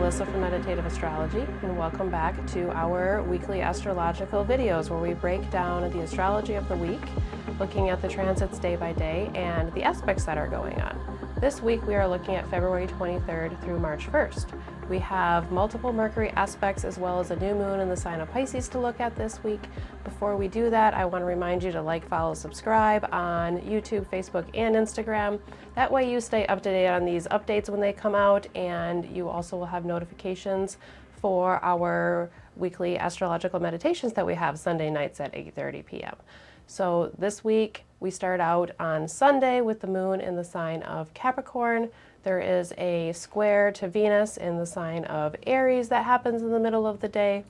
Melissa from Meditative Astrology, and welcome back to our weekly astrological videos where we break down the astrology of the week, looking at the transits day by day and the aspects that are going on. This week we are looking at February 23rd through March 1st. We have multiple Mercury aspects as well as a new moon in the sign of Pisces to look at this week. Before we do that, I want to remind you to like, follow, subscribe on YouTube, Facebook, and Instagram. That way you stay up to date on these updates when they come out, and you also will have notifications for our weekly astrological meditations that we have Sunday nights at 8:30 p.m. So this week we start out on Sunday with the moon in the sign of Capricorn. There is a square to Venus in the sign of Aries that happens in the middle of the day.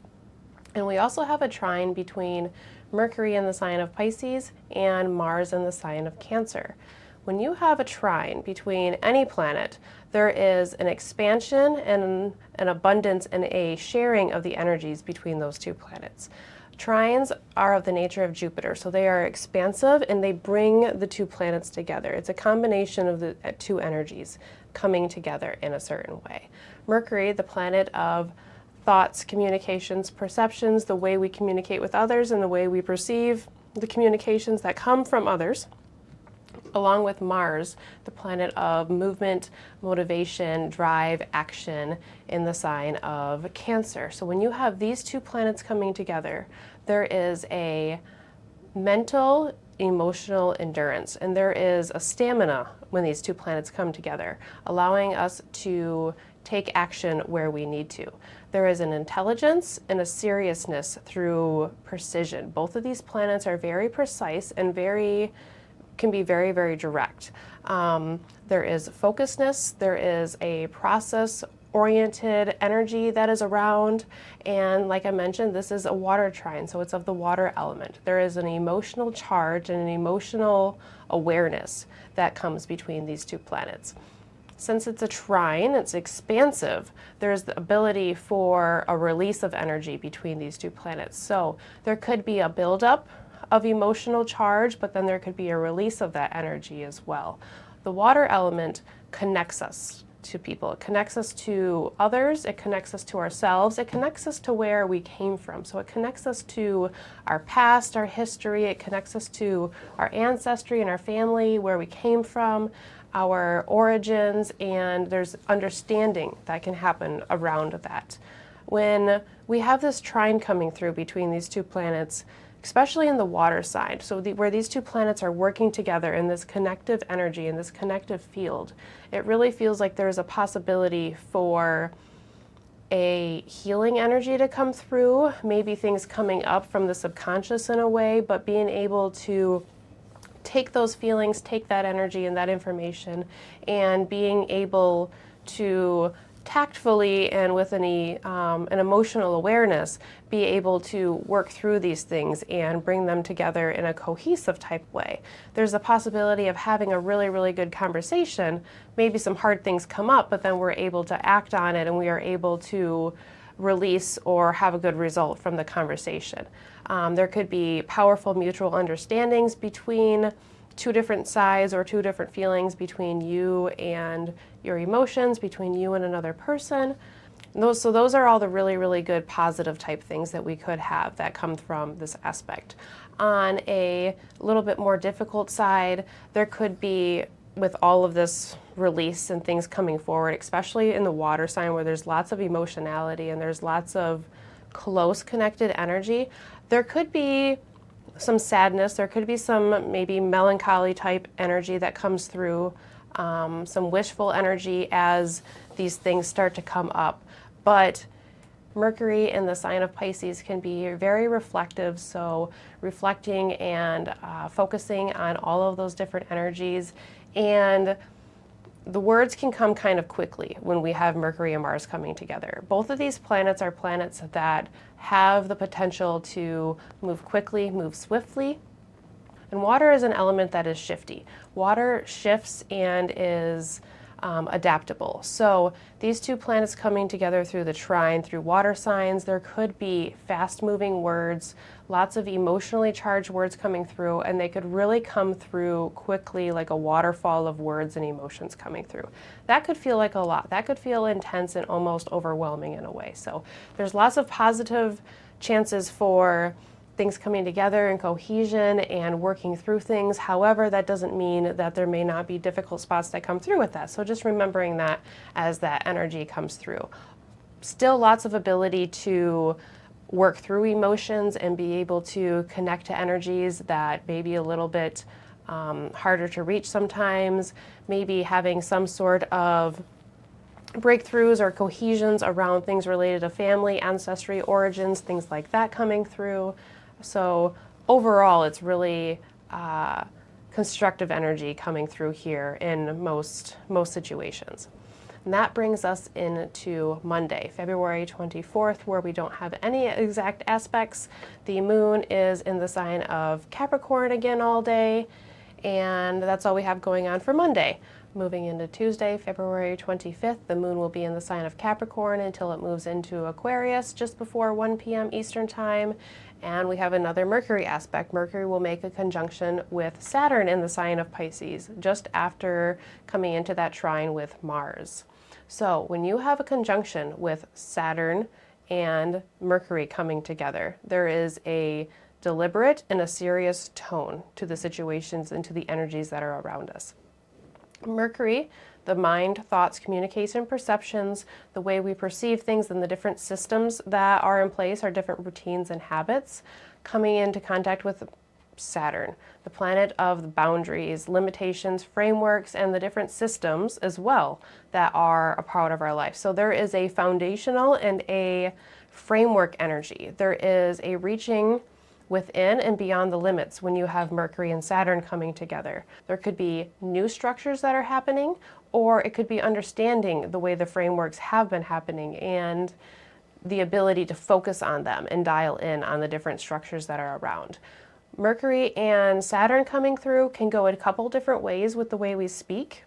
And we also have a trine between Mercury in the sign of Pisces and Mars in the sign of Cancer. When you have a trine between any planet, there is an expansion and an abundance and a sharing of the energies between those two planets. Trines are of the nature of Jupiter, so they are expansive and they bring the two planets together. It's a combination of the two energies coming together in a certain way. Mercury, the planet of thoughts, communications, perceptions, the way we communicate with others and the way we perceive the communications that come from others, along with Mars, the planet of movement, motivation, drive, action in the sign of Cancer. So when you have these two planets coming together, there is a mental, emotional endurance, and there is a stamina when these two planets come together, allowing us to take action where we need to. There is an intelligence and a seriousness through precision. Both of these planets are very precise and can be very, very direct. There is focusedness, there is a process-oriented energy that is around, and like I mentioned, this is a water trine, so it's of the water element. There is an emotional charge and an emotional awareness that comes between these two planets. Since it's a trine, it's expansive, there's the ability for a release of energy between these two planets. So there could be a buildup of emotional charge, but then there could be a release of that energy as well. The water element connects us to people. It connects us to others. It connects us to ourselves. It connects us to where we came from. So it connects us to our past, our history. It connects us to our ancestry and our family, where we came from, our origins, and there's understanding that can happen around that. When we have this trine coming through between these two planets, especially in the water side, so where these two planets are working together in this connective energy, in this connective field, it really feels like there's a possibility for a healing energy to come through, maybe things coming up from the subconscious in a way, but being able to take those feelings, take that energy and that information, and being able to tactfully and with an emotional awareness be able to work through these things and bring them together in a cohesive type way. There's a possibility of having a really, really good conversation. Maybe some hard things come up, but then we're able to act on it and we are able to release or have a good result from the conversation. There could be powerful mutual understandings between two different sides or two different feelings between you and your emotions, between you and another person. So those are all the really, really good positive type things that we could have that come from this aspect. On a little bit more difficult side, there could be, with all of this release and things coming forward, especially in the water sign where there's lots of emotionality and there's lots of close connected energy, there could be some sadness, there could be some maybe melancholy type energy that comes through, some wishful energy as these things start to come up. But Mercury in the sign of Pisces can be very reflective, so reflecting and focusing on all of those different energies, and the words can come kind of quickly when we have Mercury and Mars coming together. Both of these planets are planets that have the potential to move quickly, move swiftly. And water is an element that is shifty. Water shifts and is adaptable. So these two planets coming together through the trine, through water signs, there could be fast-moving words, lots of emotionally charged words coming through, and they could really come through quickly, like a waterfall of words and emotions coming through. That could feel like a lot. That could feel intense and almost overwhelming in a way. So there's lots of positive chances for things coming together and cohesion and working through things. However, that doesn't mean that there may not be difficult spots that come through with that. So just remembering that as that energy comes through. Still lots of ability to work through emotions and be able to connect to energies that may be a little bit harder to reach sometimes. Maybe having some sort of breakthroughs or cohesions around things related to family, ancestry, origins, things like that coming through. So overall, it's really constructive energy coming through here in most situations. And that brings us into Monday, February 24th, where we don't have any exact aspects. The moon is in the sign of Capricorn again all day, and that's all we have going on for Monday. Moving into Tuesday, February 25th, the moon will be in the sign of Capricorn until it moves into Aquarius just before 1 p.m. Eastern Time. And we have another Mercury aspect. Mercury will make a conjunction with Saturn in the sign of Pisces just after coming into that trine with Mars. So when you have a conjunction with Saturn and Mercury coming together, there is a deliberate and a serious tone to the situations and to the energies that are around us. Mercury, the mind, thoughts, communication, perceptions, the way we perceive things and the different systems that are in place, our different routines and habits, coming into contact with Saturn, the planet of the boundaries, limitations, frameworks, and the different systems as well that are a part of our life. So there is a foundational and a framework energy. There is a reaching within and beyond the limits when you have Mercury and Saturn coming together. There could be new structures that are happening, or it could be understanding the way the frameworks have been happening and the ability to focus on them and dial in on the different structures that are around. Mercury and Saturn coming through can go a couple different ways with the way we speak.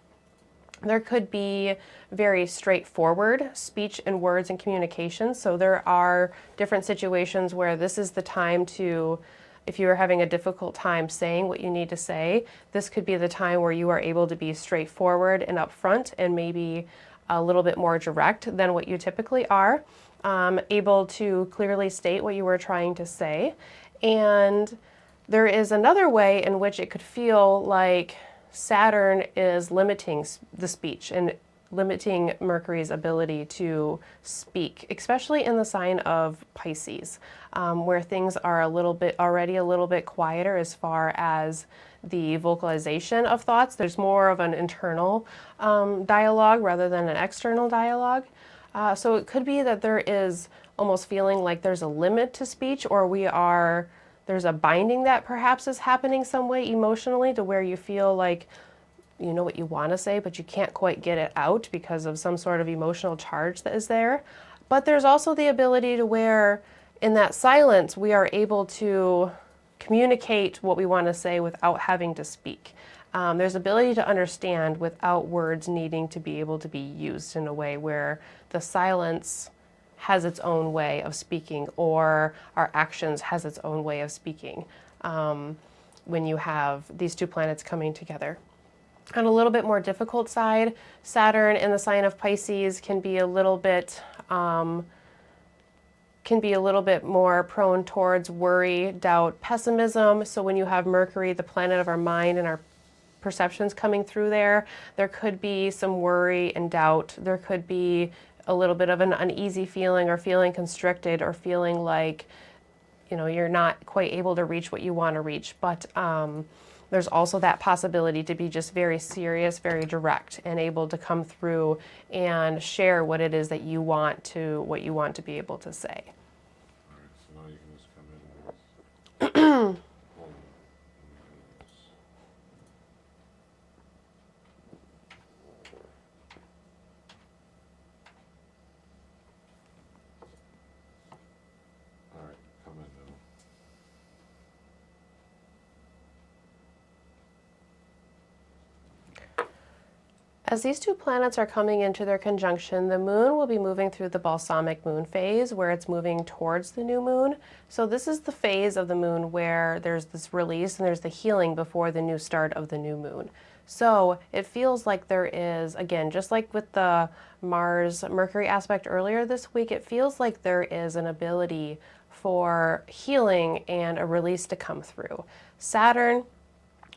There could be very straightforward speech and words and communication. So there are different situations where this is the time to, if you are having a difficult time saying what you need to say, this could be the time where you are able to be straightforward and upfront and maybe a little bit more direct than what you typically are, able to clearly state what you were trying to say. And there is another way in which it could feel like Saturn is limiting the speech and limiting Mercury's ability to speak, especially in the sign of Pisces, where things are already a little bit quieter as far as the vocalization of thoughts. There's more of an internal dialogue rather than an external dialogue. So it could be that there is almost feeling like there's a limit to speech, or there's a binding that perhaps is happening some way emotionally to where you feel like you know what you want to say, but you can't quite get it out because of some sort of emotional charge that is there. But there's also the ability to where in that silence we are able to communicate what we want to say without having to speak. There's ability to understand without words needing to be able to be used in a way where the silence has its own way of speaking, or our actions has its own way of speaking when you have these two planets coming together. On a little bit more difficult side, Saturn in the sign of Pisces can be a little bit more prone towards worry, doubt, pessimism. So when you have Mercury, the planet of our mind and our perceptions coming through there could be some worry and doubt. There could be a little bit of an uneasy feeling or feeling constricted or feeling like, you're not quite able to reach what you want to reach. But there's also that possibility to be just very serious, very direct, and able to come through and share what it is that you want to be able to say. All right, so now you can just come in and all right, come in now. As these two planets are coming into their conjunction, the moon will be moving through the balsamic moon phase where it's moving towards the new moon. So this is the phase of the moon where there's this release and there's the healing before the new start of the new moon. So it feels like there is, again, just like with the Mars Mercury aspect earlier this week, it feels like there is an ability for healing and a release to come through. Saturn,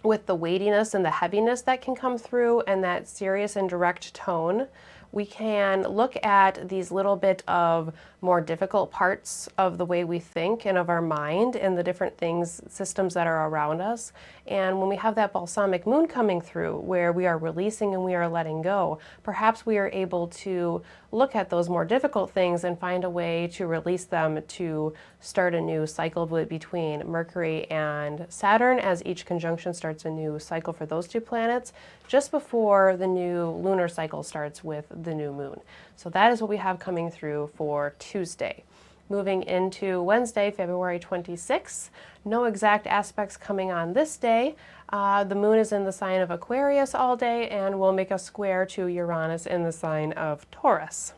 with the weightiness and the heaviness that can come through and that serious and direct tone, we can look at these little bit of more difficult parts of the way we think and of our mind and the different things, systems that are around us. And when we have that balsamic moon coming through where we are releasing and we are letting go, perhaps we are able to look at those more difficult things and find a way to release them to start a new cycle between Mercury and Saturn, as each conjunction starts a new cycle for those two planets just before the new lunar cycle starts with the new moon. So that is what we have coming through for Tuesday. Moving into Wednesday, February 26th, no exact aspects coming on this day. The moon is in the sign of Aquarius all day and will make a square to Uranus in the sign of Taurus.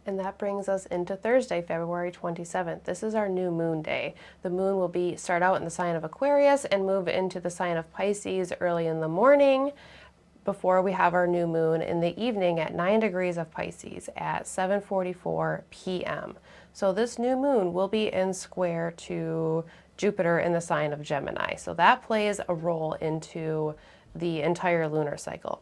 And that brings us into Thursday, February 27th. This is our new moon day. The moon will start out in the sign of Aquarius and move into the sign of Pisces early in the morning, before we have our new moon in the evening at 9 degrees of Pisces at 7:44 p.m. So this new moon will be in square to Jupiter in the sign of Gemini. So that plays a role into the entire lunar cycle.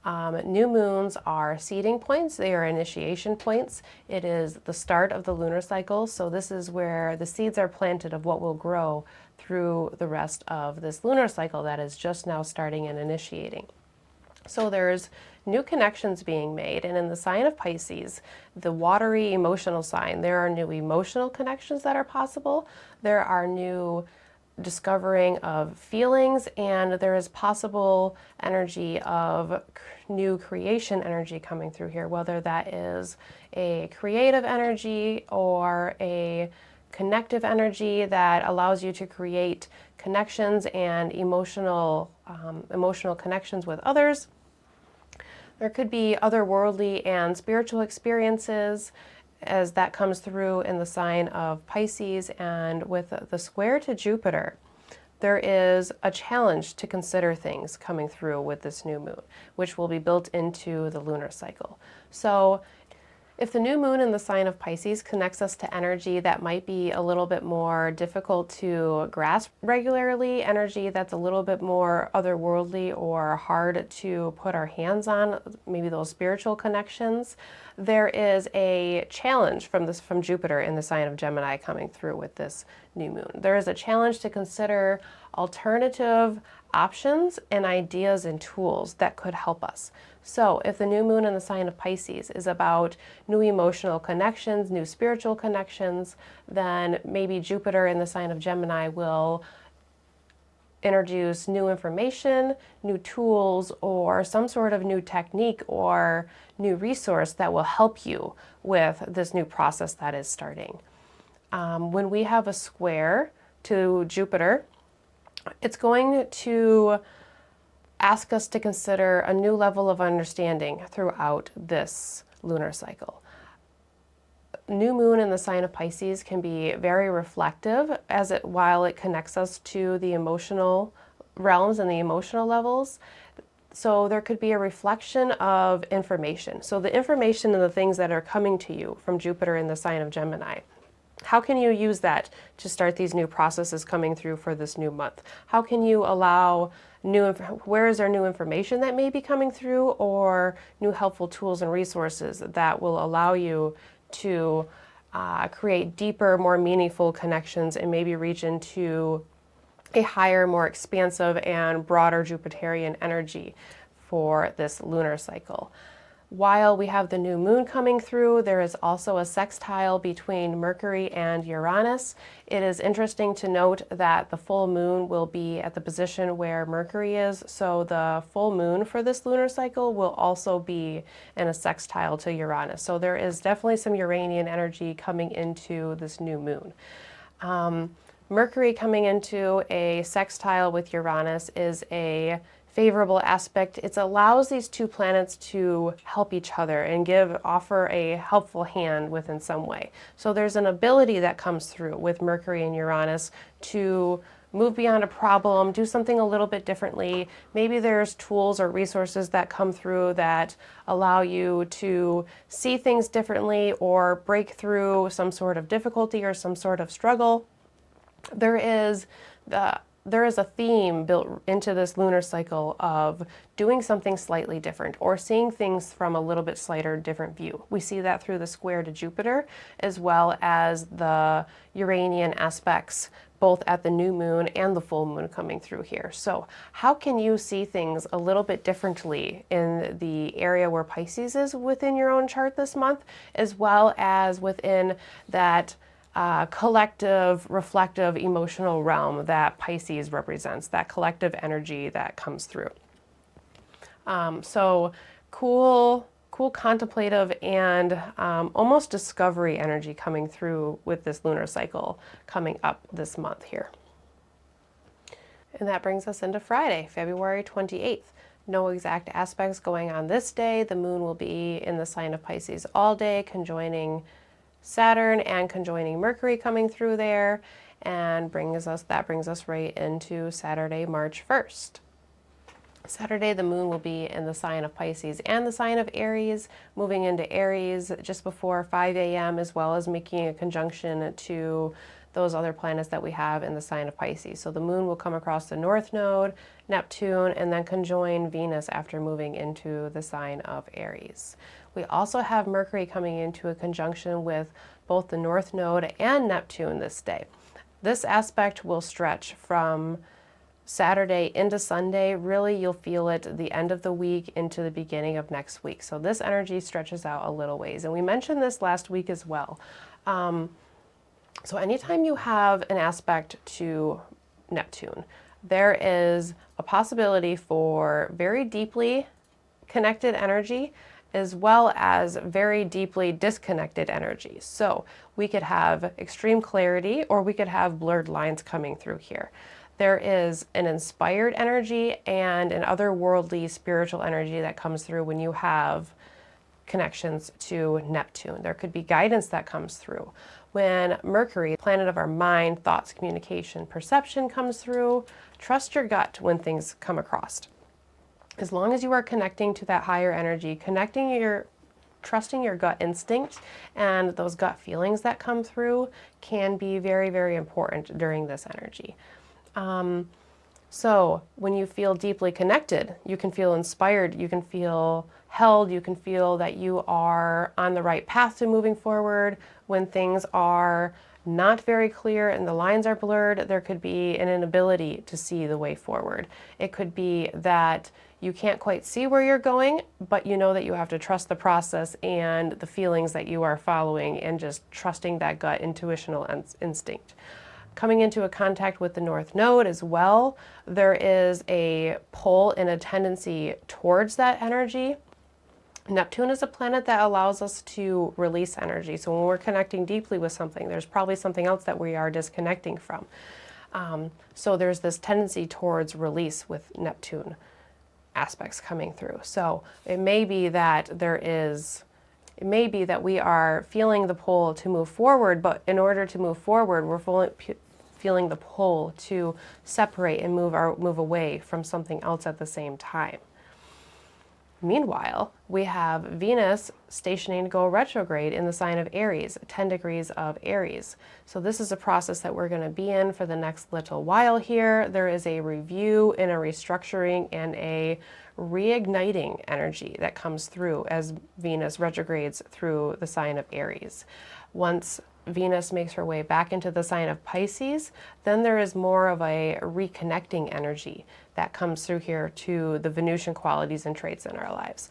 New moons are seeding points. They are initiation points. It is the start of the lunar cycle. So this is where the seeds are planted of what will grow through the rest of this lunar cycle that is just now starting and initiating. So there's new connections being made, and in the sign of Pisces, the watery emotional sign, there are new emotional connections that are possible. There are new discovering of feelings, and there is possible energy of new creation energy coming through here, whether that is a creative energy or a connective energy that allows you to create connections and emotional connections with others. There could be otherworldly and spiritual experiences as that comes through in the sign of Pisces, and with the square to Jupiter, there is a challenge to consider things coming through with this new moon, which will be built into the lunar cycle. So if the new moon in the sign of Pisces connects us to energy that might be a little bit more difficult to grasp regularly, energy that's a little bit more otherworldly or hard to put our hands on, maybe those spiritual connections, there is a challenge from Jupiter in the sign of Gemini coming through with this new moon. There is a challenge to consider alternative options and ideas and tools that could help us. So if the new moon in the sign of Pisces is about new emotional connections, new spiritual connections, then maybe Jupiter in the sign of Gemini will introduce new information, new tools, or some sort of new technique or new resource that will help you with this new process that is starting. When we have a square to Jupiter, it's going to ask us to consider a new level of understanding throughout this lunar cycle. New moon in the sign of Pisces can be very reflective while it connects us to the emotional realms and the emotional levels. So there could be a reflection of information. So the information and the things that are coming to you from Jupiter in the sign of Gemini, how can you use that to start these new processes coming through for this new month? How can you allow where is there new information that may be coming through, or new helpful tools and resources that will allow you to create deeper, more meaningful connections and maybe reach into a higher, more expansive and broader Jupiterian energy for this lunar cycle. While we have the new moon coming through, there is also a sextile between Mercury and Uranus. It is interesting to note that the full moon will be at the position where Mercury is, so the full moon for this lunar cycle will also be in a sextile to Uranus. So there is definitely some Uranian energy coming into this new moon. Mercury coming into a sextile with Uranus is a favorable aspect. It allows these two planets to help each other and offer a helpful hand within some way. So there's an ability that comes through with Mercury and Uranus to move beyond a problem, do something a little bit differently. Maybe there's tools or resources that come through that allow you to see things differently or break through some sort of difficulty or some sort of struggle. There is a theme built into this lunar cycle of doing something slightly different or seeing things from a little bit slighter different view. We see that through the square to Jupiter as well as the Uranian aspects both at the new moon and the full moon coming through here. So how can you see things a little bit differently in the area where Pisces is within your own chart this month, as well as within that collective, reflective, emotional realm that Pisces represents, that collective energy that comes through. So cool contemplative and almost discovery energy coming through with this lunar cycle coming up this month here. And that brings us into Friday, February 28th. No exact aspects going on this day. The moon will be in the sign of Pisces all day, conjoining Saturn and conjoining Mercury coming through there, and that brings us right into Saturday, March 1st. Saturday, the moon will be in the sign of Pisces and the sign of Aries, moving into Aries just before 5 a.m., as well as making a conjunction to those other planets that we have in the sign of Pisces. So the moon will come across the north node, Neptune, and then conjoin Venus after moving into the sign of Aries. We also have Mercury coming into a conjunction with both the north node and Neptune this day. This aspect will stretch from Saturday into Sunday. Really, you'll feel it the end of the week into the beginning of next week. So this energy stretches out a little ways. And we mentioned this last week as well. So anytime you have an aspect to Neptune, there is a possibility for very deeply connected energy as well as very deeply disconnected energy. So we could have extreme clarity or we could have blurred lines coming through here. There is an inspired energy and an otherworldly spiritual energy that comes through when you have connections to Neptune. There could be guidance that comes through. When Mercury, planet of our mind, thoughts, communication, perception, comes through, trust your gut when things come across. As long as you are connecting to that higher energy, trusting your gut instinct and those gut feelings that come through can be very, very important during this energy. So when you feel deeply connected, you can feel inspired, you can feel held, you can feel that you are on the right path to moving forward. When things are not very clear and the lines are blurred, there could be an inability to see the way forward. It could be that you can't quite see where you're going, but you know that you have to trust the process and the feelings that you are following and just trusting that gut intuitional instinct. Coming into a contact with the North Node as well, there is a pull and a tendency towards that energy. Neptune is a planet that allows us to release energy. So when we're connecting deeply with something, there's probably something else that we are disconnecting from. So there's this tendency towards release with Neptune aspects coming through. So it may be that we are feeling the pull to move forward, but in order to move forward, we're feeling the pull to separate and move away from something else at the same time. Meanwhile, we have Venus stationing to go retrograde in the sign of Aries, 10 degrees of Aries. So this is a process that we're going to be in for the next little while here. There is a review and a restructuring and a reigniting energy that comes through as Venus retrogrades through the sign of Aries. Once Venus makes her way back into the sign of Pisces, then there is more of a reconnecting energy that comes through here to the Venusian qualities and traits in our lives.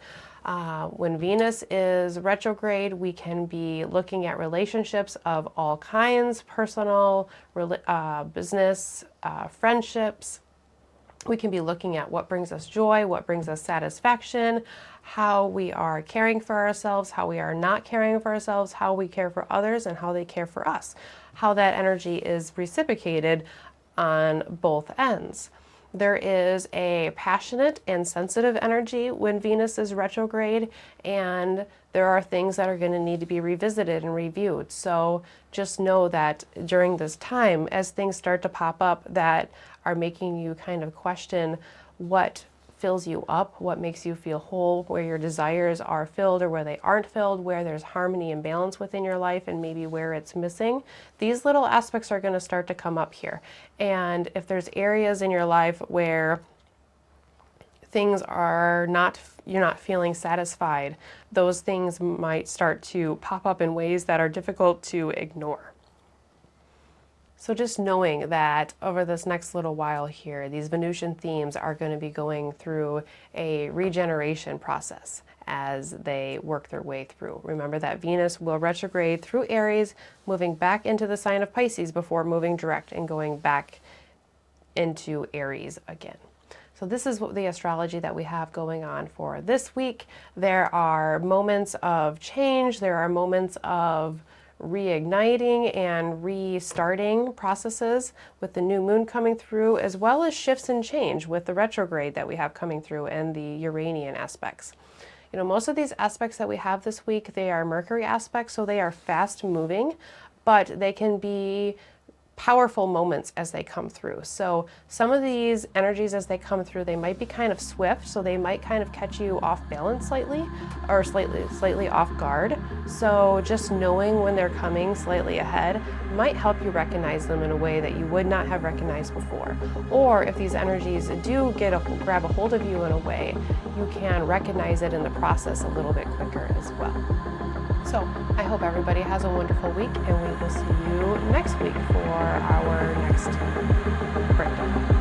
When Venus is retrograde, we can be looking at relationships of all kinds, personal, business, friendships. We can be looking at what brings us joy, what brings us satisfaction, how we are caring for ourselves, how we are not caring for ourselves, how we care for others, and how they care for us, how that energy is reciprocated on both ends. There is a passionate and sensitive energy when Venus is retrograde, and there are things that are going to need to be revisited and reviewed. So just know that during this time, as things start to pop up that are making you kind of question what fills you up, what makes you feel whole, where your desires are filled or where they aren't filled, where there's harmony and balance within your life and maybe where it's missing, these little aspects are going to start to come up here. And if there's areas in your life where things are not, you're not feeling satisfied, those things might start to pop up in ways that are difficult to ignore. So just knowing that over this next little while here, these Venusian themes are going to be going through a regeneration process as they work their way through. Remember that Venus will retrograde through Aries, moving back into the sign of Pisces before moving direct and going back into Aries again. So this is what the astrology that we have going on for this week. There are moments of change, there are moments of reigniting and restarting processes with the new moon coming through, as well as shifts and change with the retrograde that we have coming through and the Uranian aspects. You know, most of these aspects that we have this week, they are Mercury aspects, so they are fast moving, but they can be powerful moments as they come through. So some of these energies as they come through, they might be kind of swift, so they might kind of catch you off balance slightly or slightly off guard. So just knowing when they're coming slightly ahead might help you recognize them in a way that you would not have recognized before. Or if these energies do grab a hold of you in a way, you can recognize it in the process a little bit quicker as well. So I hope everybody has a wonderful week, and we will see you next week for our next breakdown.